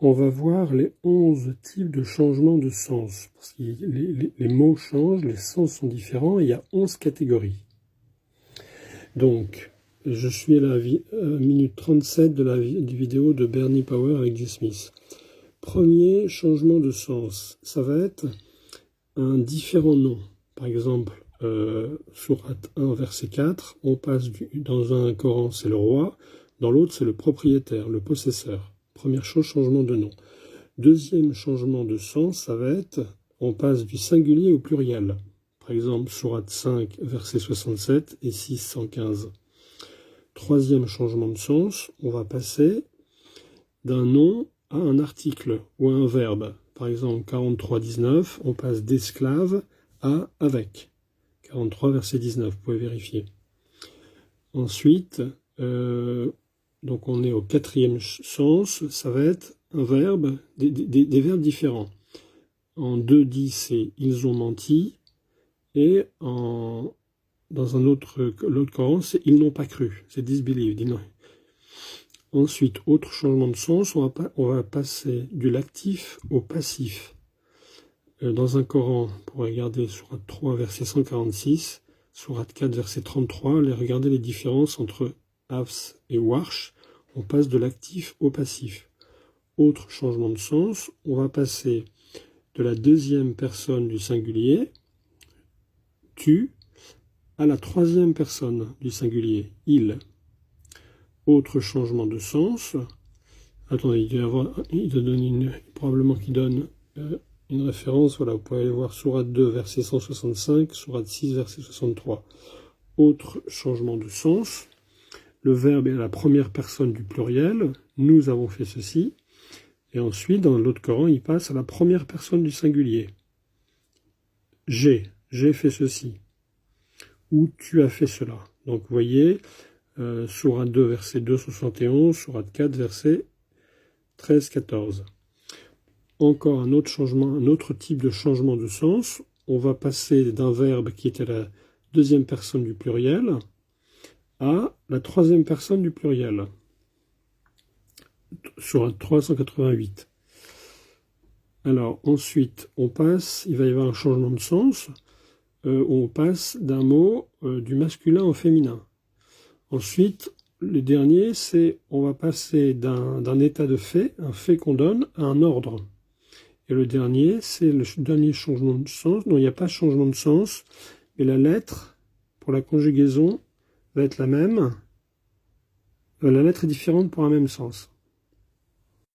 on va voir les 11 types de changements de sens. Parce que les mots changent, les sens sont différents, et il y a 11 catégories. Donc, je suis à la minute 37 de la vidéo de Bernie Power avec Jay Smith. Premier changement de sens, ça va être un différent nom. Par exemple, sourate 1, verset 4, on passe dans un Coran, c'est le roi, dans l'autre, c'est le propriétaire, le possesseur. Première chose, changement de nom. Deuxième changement de sens, ça va être, on passe du singulier au pluriel. Par exemple, sourate 5, verset 67 et 6, 115. Troisième changement de sens, on va passer d'un nom à un article ou à un verbe. Par exemple, 43, 19, on passe d'esclave à avec. 43, verset 19, vous pouvez vérifier. Ensuite, donc on est au quatrième sens, ça va être un verbe, des verbes différents. En 2.10, c'est « ils ont menti » et dans l'autre Coran, c'est « ils n'ont pas cru », c'est « disbelieved ». Ensuite, autre changement de sens, on va passer de l'actif au passif. Dans un Coran, pour regarder sourate 3, verset 146, sourate 4, verset 33, regardez les différences entre Hafs et Warsh, on passe de l'actif au passif. Autre changement de sens, on va passer de la deuxième personne du singulier, tu, à la troisième personne du singulier, il. Autre changement de sens, attendez, il donne probablement qu'il donne une référence, voilà, vous pouvez aller voir sourate 2, verset 165, sourate 6, verset 63. Autre changement de sens, le verbe est à la première personne du pluriel, nous avons fait ceci, et ensuite, dans l'autre Coran, il passe à la première personne du singulier. J'ai fait ceci, ou tu as fait cela. Donc, vous voyez, sourate 2, verset 2, 71, sourate 4, verset 13, 14. Encore un autre changement, un autre type de changement de sens. On va passer d'un verbe qui était la deuxième personne du pluriel à la troisième personne du pluriel. Sourate 388. Alors ensuite, il va y avoir un changement de sens. On passe d'un mot du masculin au féminin. Ensuite, le dernier, c'est on va passer d'un état de fait, un fait qu'on donne, à un ordre. Et le dernier, c'est le dernier changement de sens. Non, il n'y a pas de changement de sens, mais la lettre, pour la conjugaison, va être la même. La lettre est différente pour un même sens.